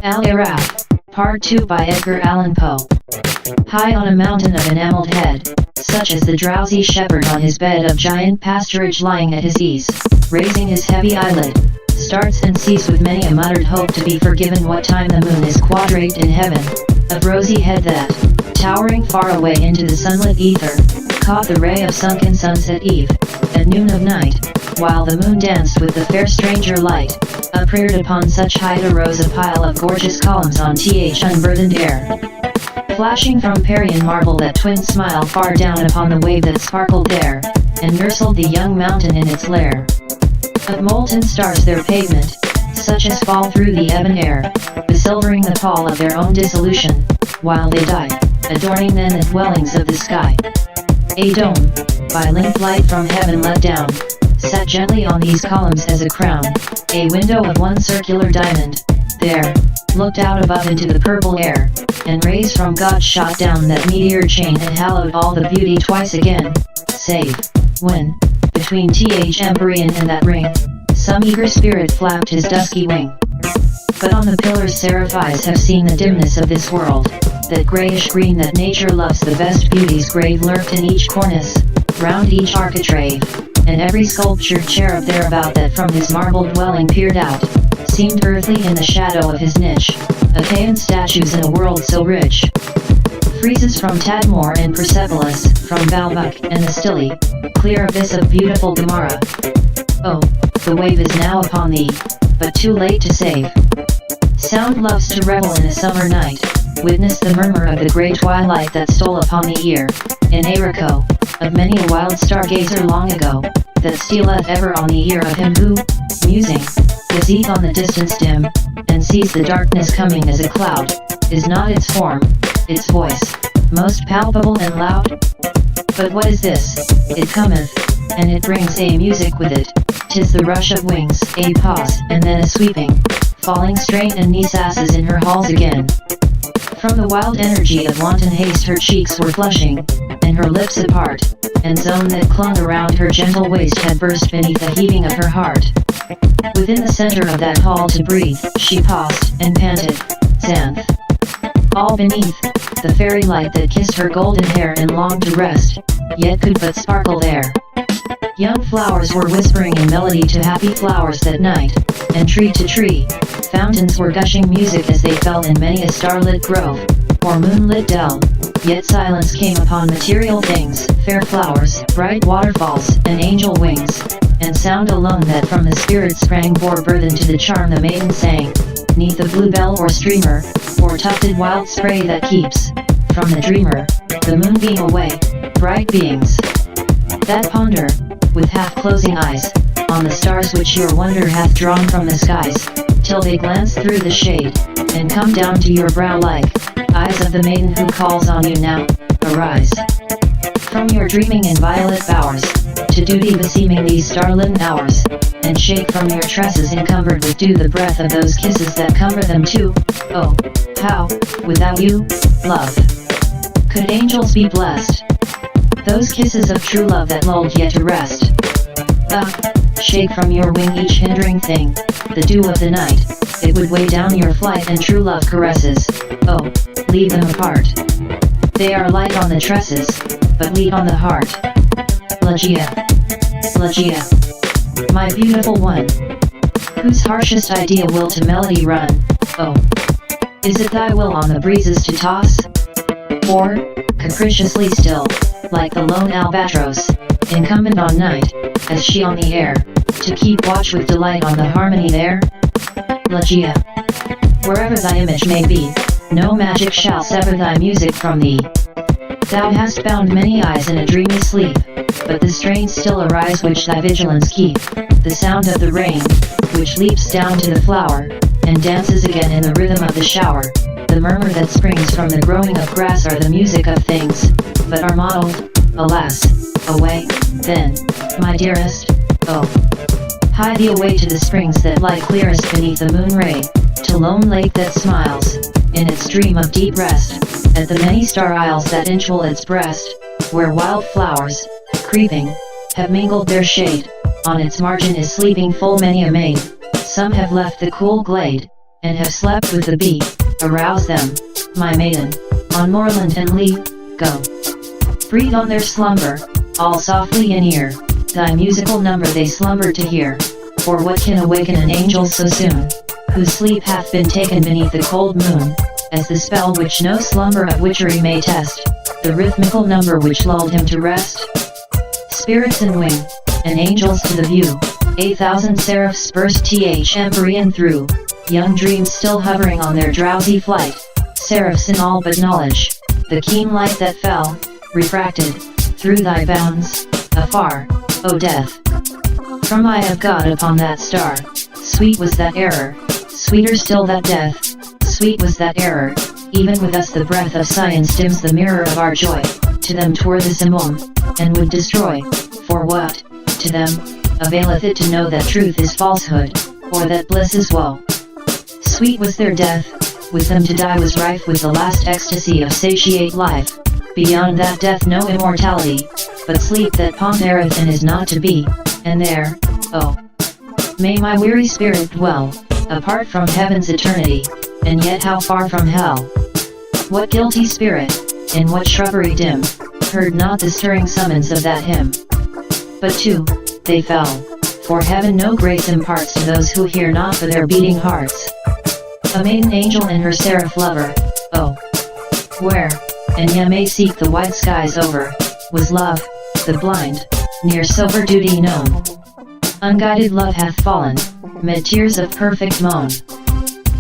Aaraaf, Part 2 by Edgar Allan Poe. High on a mountain of enameled head, such as the drowsy shepherd on his bed of giant pasturage lying at his ease, raising his heavy eyelid, starts and sees with many a muttered hope to be forgiven what time the moon is quadrate in heaven, of rosy head that, towering far away into the sunlit ether, caught the ray of sunken sunset eve, at noon of night, while the moon danced with the fair stranger light, upreared upon such height arose a pile of gorgeous columns on unburdened air. Flashing from Parian marble that twin smile far down upon the wave that sparkled there, and nursled the young mountain in its lair. Of molten stars their pavement, such as fall through the ebon air, besilvering the pall of their own dissolution, while they die, adorning then the dwellings of the sky. A dome, by limp light from heaven let down, sat gently on these columns as a crown, a window of one circular diamond, there, looked out above into the purple air, and rays from God shot down that meteor chain and hallowed all the beauty twice again, save, when, between Empyrean and that ring, some eager spirit flapped his dusky wing. But on the pillars seraph eyes have seen the dimness of this world, that grayish green that nature loves the best beauties grave lurked in each cornice, round each architrave, and every sculptured cherub thereabout that from his marble dwelling peered out, seemed earthly in the shadow of his niche, Achaean statues in a world so rich. Friezes from Tadmor and Persepolis, from Baalbek and the stilly, clear abyss of beautiful Gomorrah. Oh, the wave is now upon thee, but too late to save. Sound loves to revel in a summer night, witness the murmur of the grey twilight that stole upon the ear, in Aaraaf, of many a wild stargazer long ago, that stealeth ever on the ear of him who, musing, gazeth on the distance dim, and sees the darkness coming as a cloud, is not its form, its voice, most palpable and loud? But what is this? It cometh, and it brings a music with it, 'tis the rush of wings, a pause, and then a sweeping, falling straight and niece in her halls again. From the wild energy of wanton haste her cheeks were flushing, and her lips apart, and zone that clung around her gentle waist had burst beneath the heaving of her heart. Within the center of that hall to breathe, she paused, and panted, Xanth. All beneath, the fairy light that kissed her golden hair and longed to rest, yet could but sparkle there. Young flowers were whispering in melody to happy flowers that night, and tree to tree, fountains were gushing music as they fell in many a starlit grove, or moonlit dell, yet silence came upon material things, fair flowers, bright waterfalls, and angel wings, and sound alone that from the spirit sprang bore burthen to the charm the maiden sang, neath the bluebell or streamer, or tufted wild spray that keeps, from the dreamer, the moonbeam away, bright beings that ponder, with half-closing eyes, on the stars which your wonder hath drawn from the skies, till they glance through the shade, and come down to your brow like eyes of the maiden who calls on you now, arise. From your dreaming in violet bowers, to duty beseeming these star-lit hours, and shake from your tresses encumbered with dew the breath of those kisses that cumber them too. Oh, how, without you, love, could angels be blessed? Those kisses of true love that lulled yet to rest. Ah, shake from your wing each hindering thing, the dew of the night, it would weigh down your flight and true love caresses, oh, leave them apart. They are light on the tresses, but lead on the heart. Legia, Legia, my beautiful one, whose harshest idea will to melody run, oh, is it thy will on the breezes to toss? Or, capriciously still, like the lone albatross, incumbent on night, as she on the air, to keep watch with delight on the harmony there? Legia, wherever thy image may be, no magic shall sever thy music from thee. Thou hast bound many eyes in a dreamy sleep, but the strains still arise which thy vigilance keep, the sound of the rain, which leaps down to the flower, and dances again in the rhythm of the shower, the murmur that springs from the growing of grass are the music of things, but are modeled, alas, away, then, my dearest, oh. Hie thee away to the springs that lie clearest beneath the moon ray, to lone lake that smiles, in its dream of deep rest, at the many star isles that inchwell its breast, where wild flowers, creeping, have mingled their shade, on its margin is sleeping full many a maid, some have left the cool glade, and have slept with the bee. Arouse them, my maiden, on moorland and lea, go. Breathe on their slumber, all softly in ear, thy musical number they slumber to hear. For what can awaken an angel so soon, whose sleep hath been taken beneath the cold moon, as the spell which no slumber of witchery may test, the rhythmical number which lulled him to rest? Spirits in wing, and angels to the view, 8,000 seraphs burst th empyrean through, young dreams still hovering on their drowsy flight, seraphs in all but knowledge, the keen light that fell, refracted, through thy bounds, afar, O death. From eye of God upon that star, sweet was that error, sweeter still that death, sweet was that error, even with us the breath of science dims the mirror of our joy, to them 'twere the summum, and would destroy, for what, to them, availeth it to know that truth is falsehood, or that bliss is woe? Sweet was their death, with them to die was rife with the last ecstasy of satiate life, beyond that death no immortality, but sleep that pondereth and is not to be, and there, oh, may my weary spirit dwell, apart from heaven's eternity, and yet how far from hell? What guilty spirit, in what shrubbery dim, heard not the stirring summons of that hymn? But too, they fell, for heaven no grace imparts to those who hear not for their beating hearts. A maiden angel and her seraph lover, oh, where, and ye may seek the wide skies over, was love, the blind, near sober duty known. Unguided love hath fallen, mid tears of perfect moan.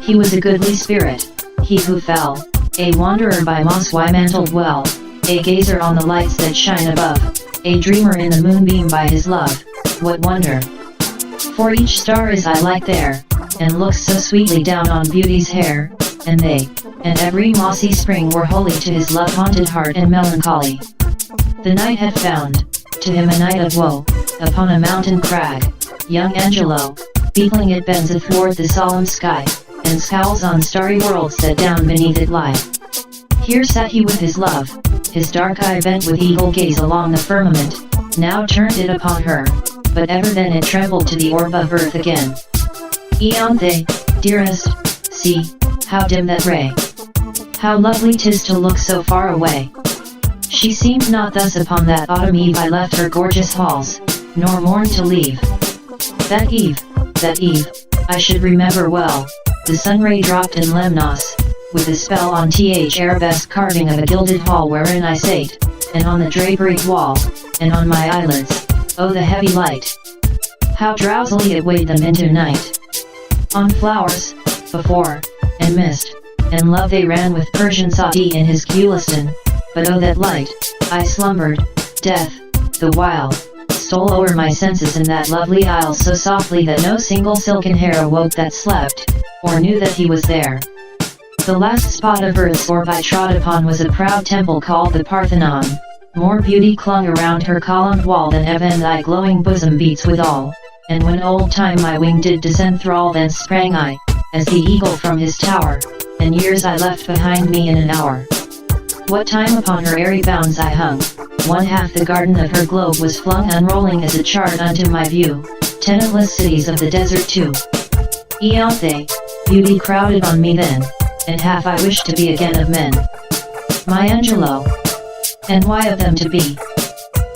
He was a goodly spirit, he who fell, a wanderer by moss-mantled well, a gazer on the lights that shine above, a dreamer in the moonbeam by his love, what wonder? For each star is eye like there, and looks so sweetly down on beauty's hair, and they, and every mossy spring were holy to his love-haunted heart and melancholy. The night had found, to him a night of woe, upon a mountain crag, young Angelo, beetling it bends athwart the solemn sky, and scowls on starry worlds that down beneath it lie. Here sat he with his love, his dark eye bent with eagle gaze along the firmament, now turned it upon her, but ever then it trembled to the orb of earth again. Ianthe, dearest, see, how dim that ray. How lovely 'tis to look so far away. She seemed not thus upon that autumn eve I left her gorgeous halls, nor mourned to leave. That eve, I should remember well, the sunray dropped in Lemnos, with a spell on th arabesque carving of a gilded hall wherein I sate, and on the draperied wall, and on my eyelids, oh the heavy light. How drowsily it weighed them into night. On flowers, before, and mist, and love they ran with Persian Sati in his Gulistan, but oh that light, I slumbered, death, the while, stole o'er my senses in that lovely isle so softly that no single silken hair awoke that slept, or knew that he was there. The last spot of earth's orb I trod upon was a proud temple called the Parthenon, more beauty clung around her columned wall than even thy glowing bosom beats withal, and when old time my wing did descend thrall thence sprang I, as the eagle from his tower, and years I left behind me in an hour. What time upon her airy bounds I hung, one half the garden of her globe was flung unrolling as a chart unto my view, tenantless cities of the desert too. Ianthe, beauty crowded on me then, and half I wished to be again of men. My Angelo, and why of them to be?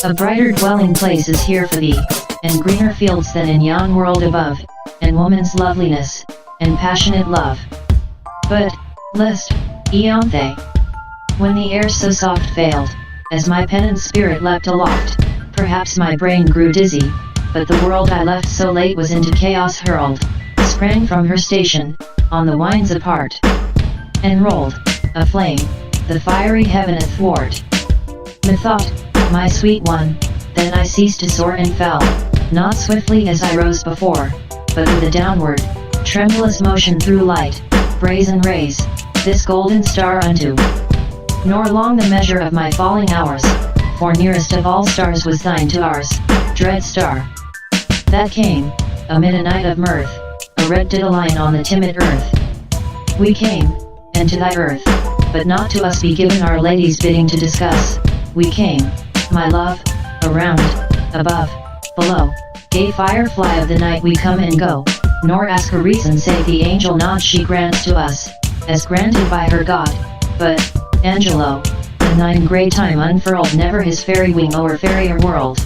A brighter dwelling place is here for thee, and greener fields than in yon world above, and woman's loveliness, and passionate love. But, list, Ianthe, when the air so soft failed, as my pennant spirit leapt aloft, perhaps my brain grew dizzy, but the world I left so late was into chaos hurled, sprang from her station, on the winds apart, and rolled, aflame, the fiery heaven athwart. Methought, my sweet one, then I ceased to soar and fell, not swiftly as I rose before, but with a downward, tremulous motion through light, brazen rays, this golden star unto. Nor long the measure of my falling hours, for nearest of all stars was thine to ours, dread star. That came, amid a night of mirth, a red didaline on the timid earth. We came, and to thy earth, but not to us be given our lady's bidding to discuss. We came, my love, around, above, below, gay firefly of the night we come and go, nor ask a reason save the angel nod she grants to us, as granted by her God. But, Angelo, the 9 grey time unfurled never his fairy wing o'er fairier world.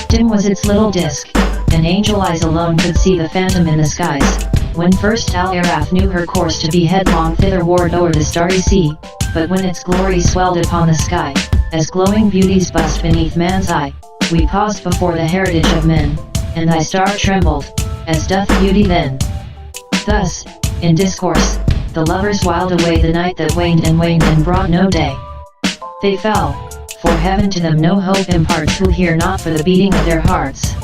Dim was its little disk, and angel eyes alone could see the phantom in the skies, when first Aaraaf knew her course to be headlong thitherward o'er the starry sea, but when its glory swelled upon the sky, as glowing beauties bust beneath man's eye, we paused before the heritage of men, and thy star trembled, as doth beauty then. Thus, in discourse, the lovers whiled away the night that waned and brought no day. They fell, for heaven to them no hope imparts who hear not for the beating of their hearts.